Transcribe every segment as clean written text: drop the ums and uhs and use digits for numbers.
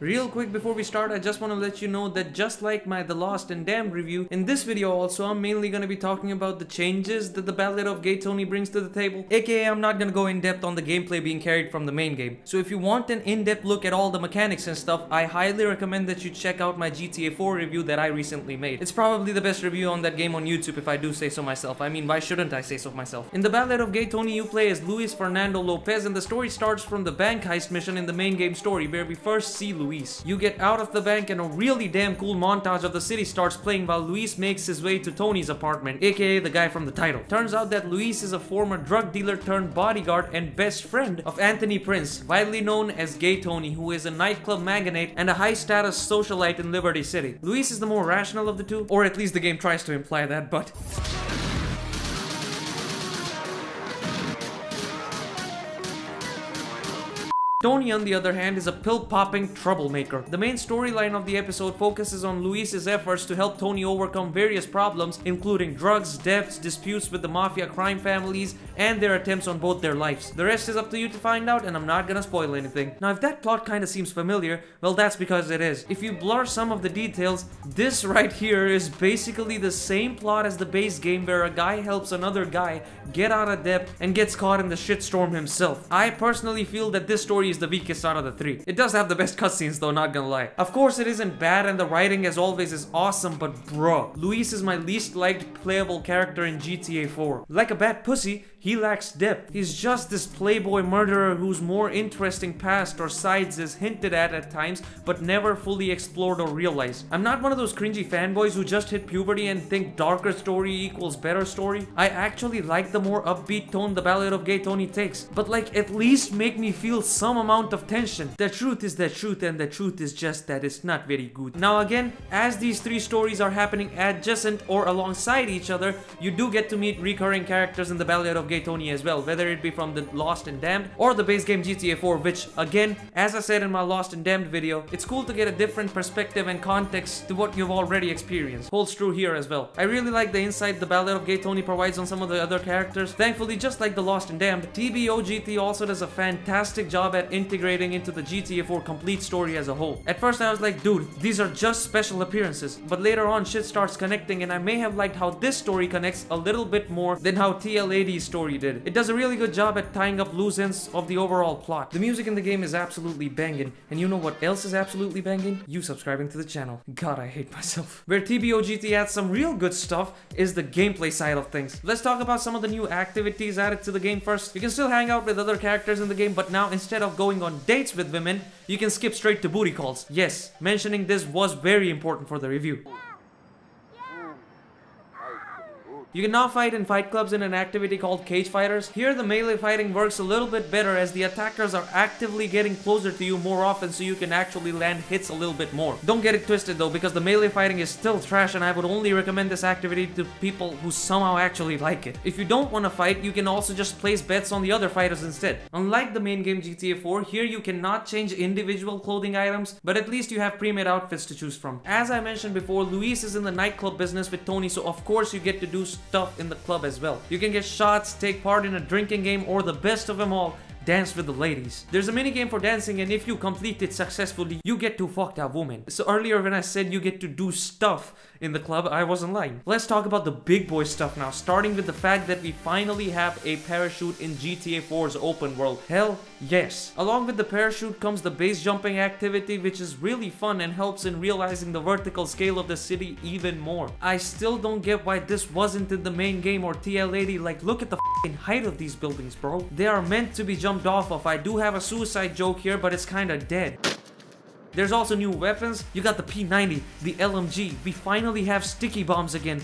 Real quick before we start, I just want to let you know that just like my The Lost and Damned review, in this video also I'm mainly going to be talking about the changes that the Ballad of Gay Tony brings to the table, aka I'm not going to go in depth on the gameplay being carried from the main game. So if you want an in-depth look at all the mechanics and stuff, I highly recommend that you check out my GTA 4 review that I recently made. It's probably the best review on that game on YouTube if I do say so myself. I mean, why shouldn't I say so myself? In the Ballad of Gay Tony, you play as Luis Fernando Lopez, and the story starts from the bank heist mission in the main game story where we first see Luis. You get out of the bank and a really damn cool montage of the city starts playing while Luis makes his way to Tony's apartment, aka the guy from the title. Turns out that Luis is a former drug dealer turned bodyguard and best friend of Anthony Prince, widely known as Gay Tony, who is a nightclub magnate and a high status socialite in Liberty City. Luis is the more rational of the two, or at least the game tries to imply that, but Tony, on the other hand, is a pill-popping troublemaker. The main storyline of the episode focuses on Luis's efforts to help Tony overcome various problems, including drugs, debts, disputes with the mafia crime families, and their attempts on both their lives. The rest is up to you to find out, and I'm not gonna spoil anything. Now, if that plot kinda seems familiar, well, that's because it is. If you blur some of the details, this right here is basically the same plot as the base game where a guy helps another guy get out of debt and gets caught in the shitstorm himself. I personally feel that this story is the weakest out of the three. It does have the best cutscenes though, not gonna lie. Of course it isn't bad and the writing as always is awesome, but bro, Luis is my least liked playable character in GTA 4. Like a bad pussy, he lacks depth. He's just this playboy murderer whose more interesting past or sides is hinted at times, but never fully explored or realized. I'm not one of those cringy fanboys who just hit puberty and think darker story equals better story. I actually like the more upbeat tone the Ballad of Gay Tony takes, but like at least make me feel some amount of tension. The truth is the truth, and the truth is just that it's not very good. Now again, as these three stories are happening adjacent or alongside each other, you do get to meet recurring characters in the Ballad of Gay Tony as well, whether it be from the Lost and Damned or the base game GTA 4, which again, as I said in my Lost and Damned video, it's cool to get a different perspective and context to what you've already experienced. Holds true here as well. I really like the insight the Ballad of Gay Tony provides on some of the other characters. Thankfully, just like the Lost and Damned, TBOGT also does a fantastic job at integrating into the GTA 4 complete story as a whole. At first I was like, dude, these are just special appearances, but later on shit starts connecting, and I may have liked how this story connects a little bit more than how TL80's story did. It does a really good job at tying up loose ends of the overall plot. The music in the game is absolutely banging, and you know what else is absolutely banging? You subscribing to the channel. God, I hate myself. Where TBOGT adds some real good stuff is the gameplay side of things. Let's talk about some of the new activities added to the game first. You can still hang out with other characters in the game, but now instead of going on dates with women, you can skip straight to booty calls. Yes, mentioning this was very important for the review. You can now fight in fight clubs in an activity called Cage Fighters. Here the melee fighting works a little bit better as the attackers are actively getting closer to you more often, so you can actually land hits a little bit more. Don't get it twisted though, because the melee fighting is still trash and I would only recommend this activity to people who somehow actually like it. If you don't want to fight, you can also just place bets on the other fighters instead. Unlike the main game GTA 4, here you cannot change individual clothing items, but at least you have pre-made outfits to choose from. As I mentioned before, Luis is in the nightclub business with Tony, so of course you get to do stuff in the club as well. You can get shots, take part in a drinking game, or the best of them all, dance with the ladies. There's a mini game for dancing, and if you complete it successfully, you get to fuck that woman. So earlier when I said you get to do stuff in the club, I wasn't lying. Let's talk about the big boy stuff now, starting with the fact that we finally have a parachute in GTA 4's open world. Hell yes. Along with the parachute comes the base jumping activity, which is really fun and helps in realizing the vertical scale of the city even more. I still don't get why this wasn't in the main game or TL80. Like, look at the f***ing height of these buildings, bro. They are meant to be jumped off of. I do have a suicide joke here, but it's kinda dead. There's also new weapons. You got the P90, the LMG. We finally have sticky bombs again.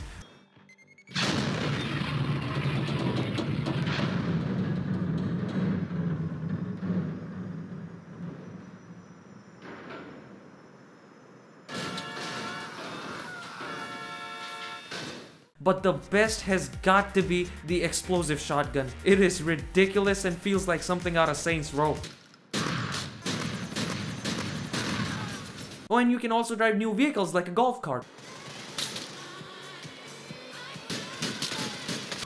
But the best has got to be the explosive shotgun. It is ridiculous and feels like something out of Saints Row. Oh, and you can also drive new vehicles like a golf cart.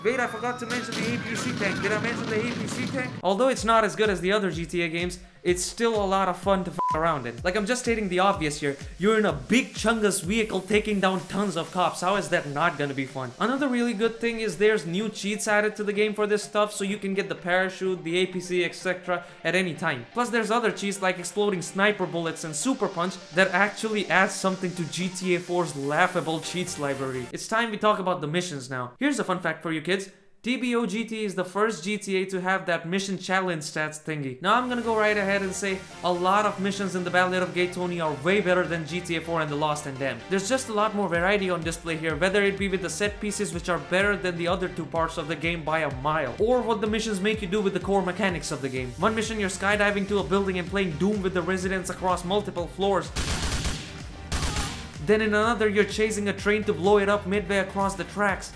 Wait, I forgot to mention the APC tank. Did I mention the APC tank? Although it's not as good as the other GTA games, it's still a lot of fun to f around in. Like, I'm just stating the obvious here. You're in a big chungus vehicle taking down tons of cops. How is that not gonna be fun? Another really good thing is there's new cheats added to the game for this stuff, so you can get the parachute, the APC, etc. at any time. Plus there's other cheats like exploding sniper bullets and super punch that actually adds something to GTA 4's laughable cheats library. It's time we talk about the missions now. Here's a fun fact for you kids. TBOGT is the first GTA to have that mission challenge stats thingy. Now I'm gonna go right ahead and say a lot of missions in the Ballad of Gay Tony are way better than GTA 4 and the Lost and Damned. There's just a lot more variety on display here, whether it be with the set pieces which are better than the other two parts of the game by a mile, or what the missions make you do with the core mechanics of the game. One mission you're skydiving to a building and playing Doom with the residents across multiple floors. Then in another you're chasing a train to blow it up midway across the tracks.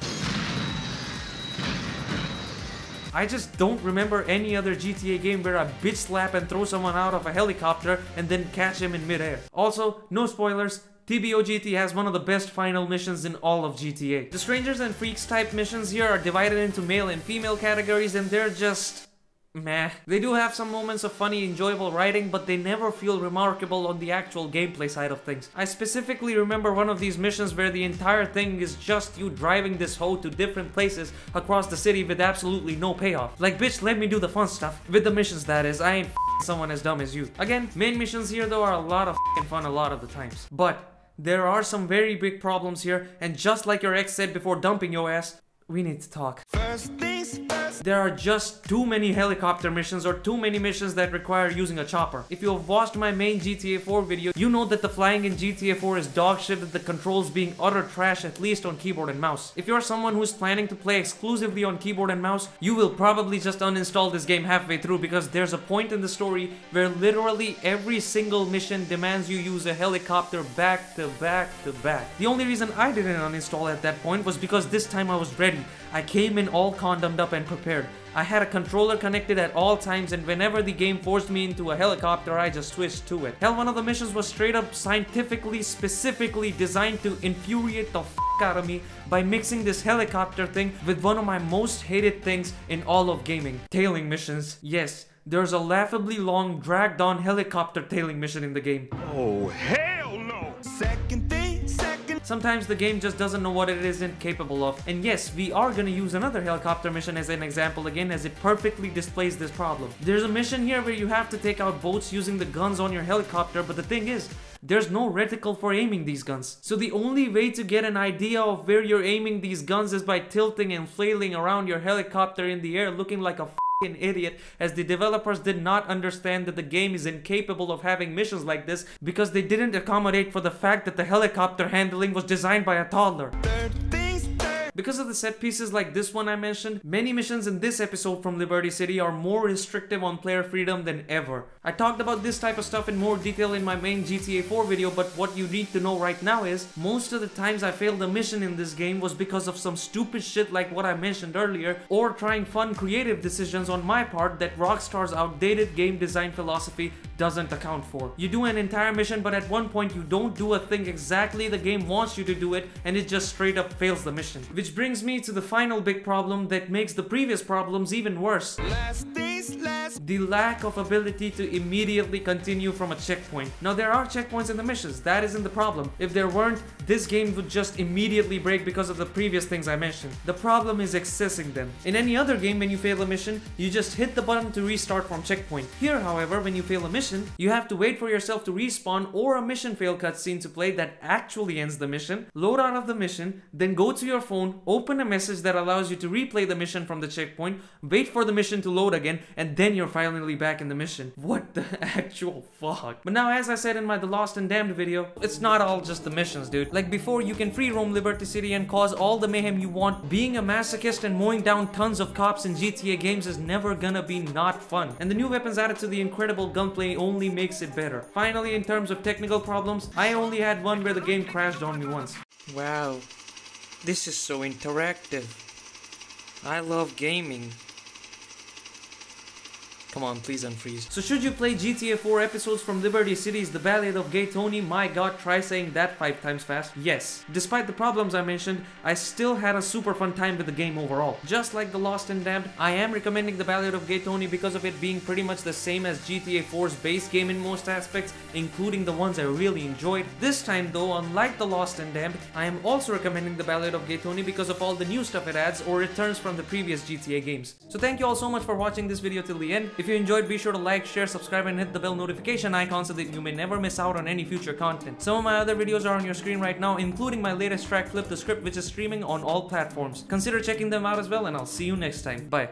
I just don't remember any other GTA game where I bitch slap and throw someone out of a helicopter and then catch him in midair. Also, no spoilers, TBOGT has one of the best final missions in all of GTA. The Strangers and Freaks type missions here are divided into male and female categories, and they're just meh. They do have some moments of funny, enjoyable writing, but they never feel remarkable on the actual gameplay side of things. I specifically remember one of these missions where the entire thing is just you driving this hoe to different places across the city with absolutely no payoff. Like, bitch, let me do the fun stuff. With the missions, that is. I ain't someone as dumb as you. Again, main missions here though are a lot of fun a lot of the times. But there are some very big problems here, and just like your ex said before dumping your ass, we need to talk. First things first. There are just too many helicopter missions or too many missions that require using a chopper. If you have watched my main GTA 4 video, you know that the flying in GTA 4 is dog shit with the controls being utter trash, at least on keyboard and mouse. If you're someone who's planning to play exclusively on keyboard and mouse, you will probably just uninstall this game halfway through, because there's a point in the story where literally every single mission demands you use a helicopter back to back to back. The only reason I didn't uninstall at that point was because this time I was ready. I came in all condomed up and prepared. I had a controller connected at all times, and whenever the game forced me into a helicopter, I just switched to it. Hell, one of the missions was straight up scientifically, specifically designed to infuriate the f*** out of me by mixing this helicopter thing with one of my most hated things in all of gaming. Tailing missions. Yes, there's a laughably long, dragged on helicopter tailing mission in the game. Oh, hell no! Second thing. Sometimes the game just doesn't know what it isn't capable of. And yes, we are gonna use another helicopter mission as an example again, as it perfectly displays this problem. There's a mission here where you have to take out boats using the guns on your helicopter, but the thing is, there's no reticle for aiming these guns. So the only way to get an idea of where you're aiming these guns is by tilting and flailing around your helicopter in the air looking like a an idiot, as the developers did not understand that the game is incapable of having missions like this because they didn't accommodate for the fact that the helicopter handling was designed by a toddler. Because of the set pieces like this one I mentioned, many missions in this episode from Liberty City are more restrictive on player freedom than ever. I talked about this type of stuff in more detail in my main GTA 4 video, but what you need to know right now is, most of the times I failed a mission in this game was because of some stupid shit like what I mentioned earlier, or trying fun creative decisions on my part that Rockstar's outdated game design philosophy doesn't account for. You do an entire mission, but at one point you don't do a thing exactly the game wants you to do it, and it just straight up fails the mission. Which brings me to the final big problem that makes the previous problems even worse. The lack of ability to immediately continue from a checkpoint. Now there are checkpoints in the missions, that isn't the problem. If there weren't, this game would just immediately break because of the previous things I mentioned. The problem is accessing them. In any other game, when you fail a mission, you just hit the button to restart from checkpoint. Here, however, when you fail a mission, you have to wait for yourself to respawn or a mission fail cutscene to play that actually ends the mission, load out of the mission, then go to your phone, open a message that allows you to replay the mission from the checkpoint, wait for the mission to load again, and then you're finally back in the mission. What the actual fuck? But now, as I said in my The Lost and Damned video, it's not all just the missions, dude. Like before, you can free roam Liberty City and cause all the mayhem you want. Being a masochist and mowing down tons of cops in GTA games is never gonna be not fun. And the new weapons added to the incredible gunplay only makes it better. Finally, in terms of technical problems, I only had one where the game crashed on me once. Wow, this is so interactive. I love gaming. Come on, please unfreeze. So should you play GTA 4 episodes from Liberty City's The Ballad of Gay Tony? My god, try saying that 5 times fast. Yes. Despite the problems I mentioned, I still had a super fun time with the game overall. Just like The Lost and Damned, I am recommending The Ballad of Gay Tony because of it being pretty much the same as GTA 4's base game in most aspects, including the ones I really enjoyed. This time though, unlike The Lost and Damned, I am also recommending The Ballad of Gay Tony because of all the new stuff it adds or returns from the previous GTA games. So thank you all so much for watching this video till the end. If you enjoyed, be sure to like, share, subscribe and hit the bell notification icon so that you may never miss out on any future content. Some of my other videos are on your screen right now, including my latest track Flip the Script, which is streaming on all platforms. Consider checking them out as well, and I'll see you next time. Bye.